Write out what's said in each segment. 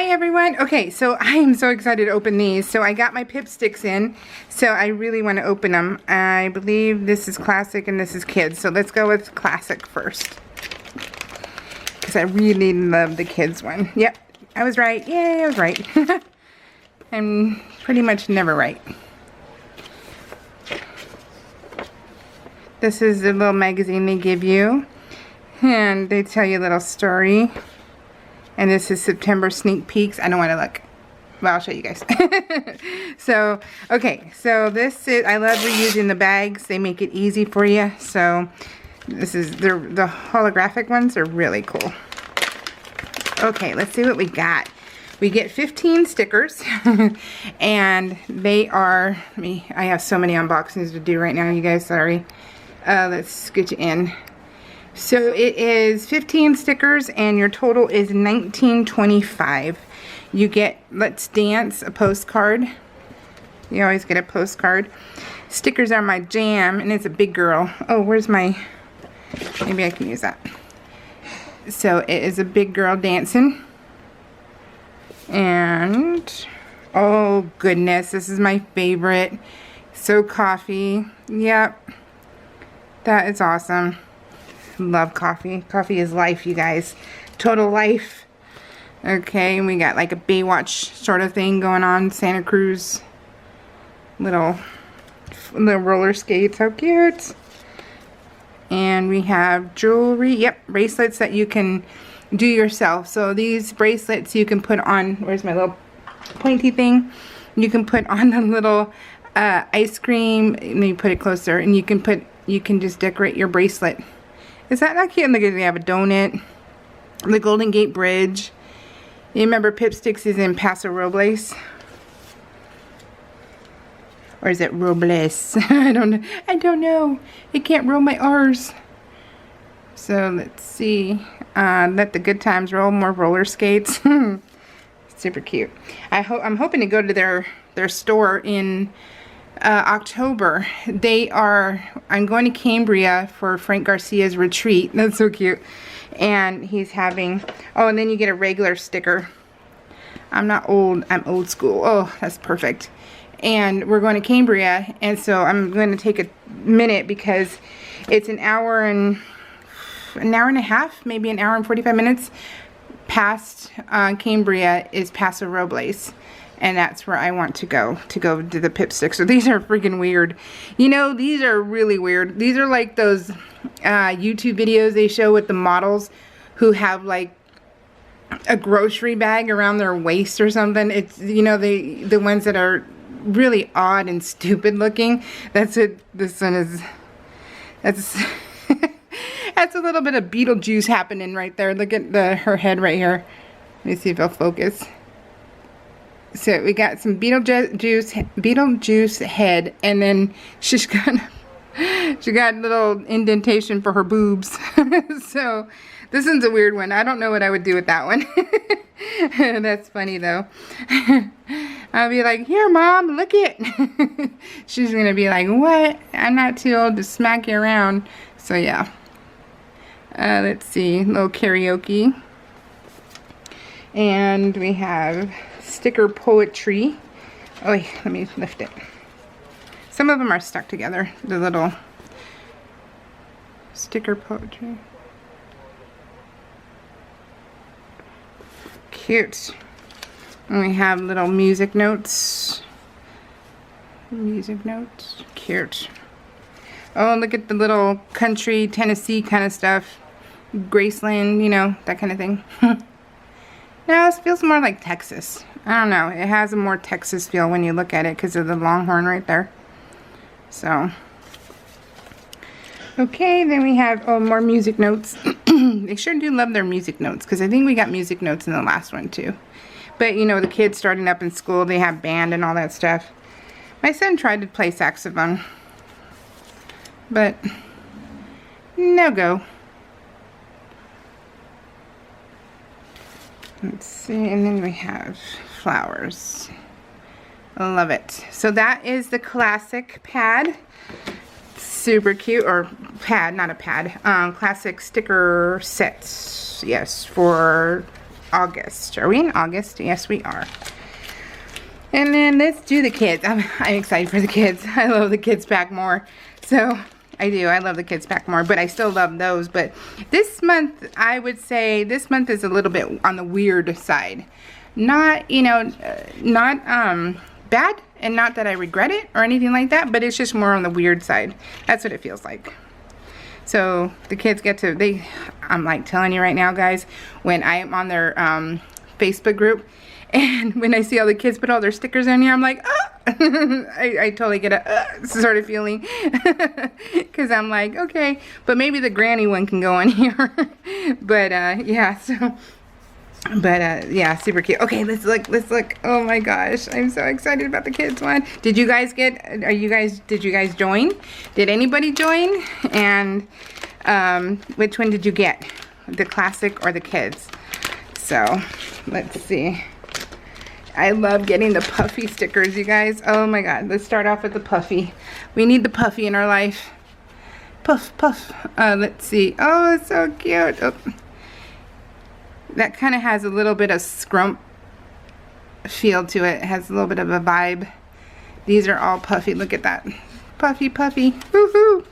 Hi everyone. Okay, so I am so excited to open these. So I got my Pipsticks in, so I really want to open them. I believe this is classic and this is kids. So let's go with classic first, because I really love the kids one. Yep, I was right. Yay, I was right. I'm pretty much never right. This is the little magazine they give you, and they tell you a little story. And this is September sneak peeks. I don't want to look. Well, I'll show you guys. So, okay. So this is, I love reusing the bags. They make it easy for you. So this is, the holographic ones are really cool. Okay, let's see what we got. We get 15 stickers. And they are, I have so many unboxings to do right now, you guys. Sorry. Let's get you in. So it is 15 stickers and your total is $19.25. You get Let's Dance, a postcard. You always get a postcard. Stickers are my jam, and it's a big girl. Oh, where's my, maybe I can use that. So it is a big girl dancing. And, oh goodness, this is my favorite. So coffee. Yep. That is awesome. Love coffee. Coffee is life, you guys. Total life. Okay, and we got like a Baywatch sort of thing going on. Santa Cruz. Little roller skates. How cute. And we have jewelry. Yep, bracelets that you can do yourself. So these bracelets you can put on. Where's my little pointy thing? You can put on a little ice cream. Let me put it closer. And you can just decorate your bracelet. Is that not cute? Look at, we have a donut. The Golden Gate Bridge. You remember Pipsticks is in Paso Robles? Or is it Robles? I don't know. It can't roll my R's. So let's see. Let the good times roll. More roller skates. Super cute. I'm hoping to go to their store in October. I'm going to Cambria for Frank Garcia's retreat. That's so cute. And he's having, oh, and then you get a regular sticker. I'm not old, I'm old school. Oh, that's perfect. And we're going to Cambria, and so I'm going to take a minute because it's an hour and a half, maybe an hour and 45 minutes past Cambria is Paso Robles. And that's where I want to go to the Pipsticks. So these are freaking weird. You know, these are really weird. These are like those YouTube videos they show with the models who have like a grocery bag around their waist or something. It's, you know, the ones that are really odd and stupid looking. That's it. This one is, that's that's a little bit of Beetlejuice happening right there. Look at her head right here. Let me see if I'll focus. So we got some Beetlejuice head, and then she got a little indentation for her boobs. So this one's a weird one. I don't know what I would do with that one. That's funny though. I'll be like, here Mom, look it. She's gonna be like, what? I'm not too old to smack you around. So yeah. Let's see, little karaoke. And we have sticker poetry. Oh, let me lift it. Some of them are stuck together. The little sticker poetry. Cute. And we have little music notes. Music notes. Cute. Oh, look at the little country, Tennessee kind of stuff. Graceland, you know, that kind of thing. No, this feels more like Texas. I don't know. It has a more Texas feel when you look at it because of the longhorn right there. So. Okay, then we have more music notes. They sure do love their music notes because I think we got music notes in the last one too. But, you know, the kids starting up in school, they have band and all that stuff. My son tried to play saxophone. But, no go. Let's see, and then we have flowers. I love it. So that is the classic pad. Super cute, or pad, not a pad. Classic sticker sets. Yes, for August. Are we in August? Yes, we are. And then let's do the kids. I'm excited for the kids. I love the kids pack more. So I do. I love the kids pack more, but I still love those. But this month, I would say this month is a little bit on the weird side. Not, you know, not bad, and not that I regret it or anything like that, but it's just more on the weird side. That's what it feels like. So the kids get to, I'm like telling you right now, guys, when I am on their Facebook group, and when I see all the kids put all their stickers in here, I'm like, ah! I totally get a sort of feeling. Because I'm like, okay, but maybe the granny one can go in here. But yeah, so, but yeah, super cute. Okay, let's look. Oh my gosh, I'm so excited about the kids one. Did you guys did you guys join? Did anybody join? And which one did you get? The classic or the kids? So, let's see. I love getting the puffy stickers, you guys. Oh my god. Let's start off with the puffy. We need the puffy in our life. Puff, puff. Let's see. Oh, it's so cute. Oh. That kind of has a little bit of scrump feel to it. It has a little bit of a vibe. These are all puffy. Look at that. Puffy, puffy. Woohoo.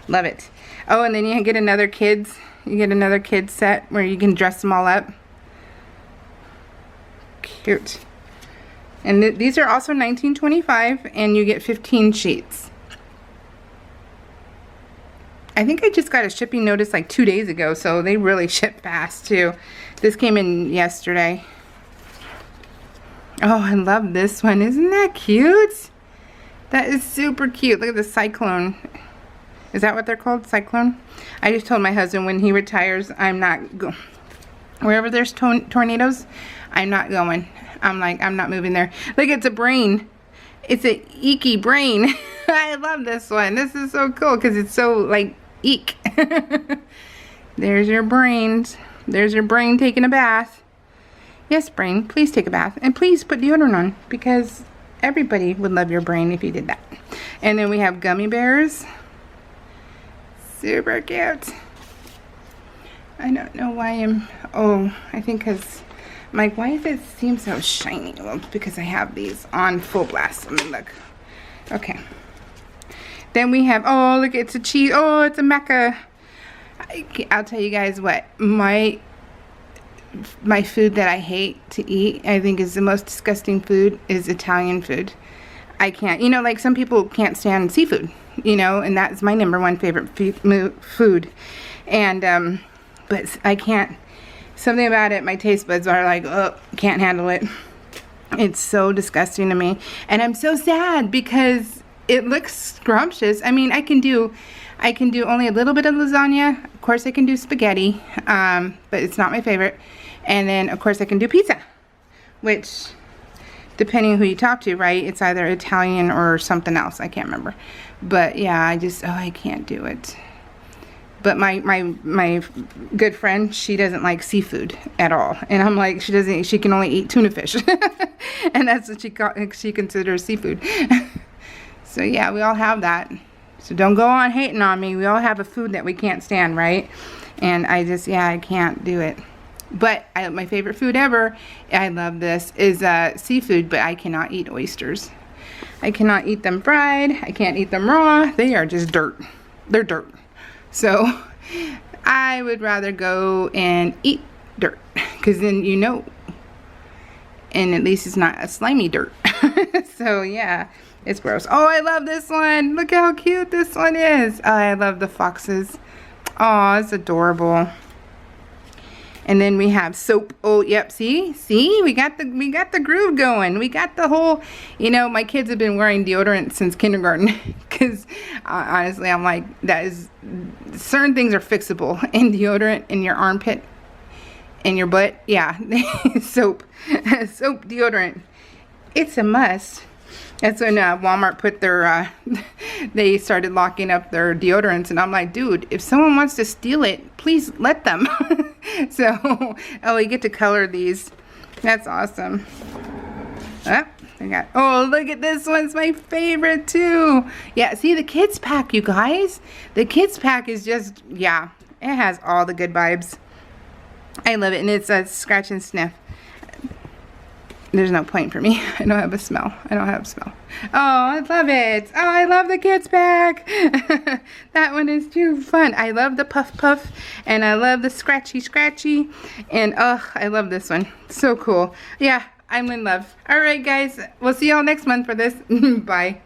Love it. Oh, and then you get another kids. You get another kids set where you can dress them all up. Cute. And these are also $19.25, and you get 15 sheets. I think I just got a shipping notice like 2 days ago, so they really ship fast too. This came in yesterday. Oh, I love this one. Isn't that cute? That is super cute. Look at the cyclone. Is that what they're called? Cyclone? I just told my husband when he retires, I'm not going. Wherever there's tornadoes, I'm not going. I'm like, I'm not moving there. Look, it's a brain. It's a eeky brain. I love this one. This is so cool because it's so like eek. There's your brains. There's your brain taking a bath. Yes, brain, please take a bath. And please put deodorant on, because everybody would love your brain if you did that. And then we have gummy bears. Super cute. I don't know why I think because I'm like, why does it seem so shiny? Well, it's because I have these on full blast. I mean, look. Okay. Then we have, oh, look, it's a cheese. Oh, it's a Mecca. I'll tell you guys what. My food that I hate to eat, I think is the most disgusting food, is Italian food. I can't. You know, like some people can't stand seafood, you know, and that's my #1 favorite food. And, but I can't. Something about it, my taste buds are like, oh, can't handle it. It's so disgusting to me. And I'm so sad because it looks scrumptious. I mean, I can do only a little bit of lasagna. Of course, I can do spaghetti, but it's not my favorite. And then, of course, I can do pizza, which, depending who you talk to, right, it's either Italian or something else. I can't remember. But, yeah, I can't do it. But my good friend, she doesn't like seafood at all, and I'm like, she can only eat tuna fish, and that's what she considers seafood. So yeah, we all have that. So don't go on hating on me. We all have a food that we can't stand, right? And I can't do it. But my favorite food ever, I love this, is seafood. But I cannot eat oysters. I cannot eat them fried. I can't eat them raw. They are just dirt. They're dirt. So I would rather go and eat dirt, because then you know, and at least it's not a slimy dirt. So yeah, it's gross. Oh, I love this one. Look how cute this one is. Oh, I love the foxes. Oh, it's adorable. And then we have soap. Oh, yep. See, we got the groove going. We got the whole. You know, my kids have been wearing deodorant since kindergarten, because honestly, I'm like, that is, certain things are fixable in deodorant, in your armpit, in your butt. Yeah, soap deodorant. It's a must. That's when Walmart put their, they started locking up their deodorants, and I'm like, dude, if someone wants to steal it, please let them. So, oh, you get to color these. That's awesome. Oh, look at this one's my favorite too. Yeah, see the kids pack, you guys. The kids pack is just, yeah, it has all the good vibes. I love it, and it's a scratch and sniff. There's no point for me. I don't have a smell. I don't have a smell. Oh, I love it. Oh, I love the kids bag. That one is too fun. I love the puff puff, and I love the scratchy scratchy, and oh, I love this one. So cool. Yeah, I'm in love. All right, guys. We'll see y'all next month for this. Bye.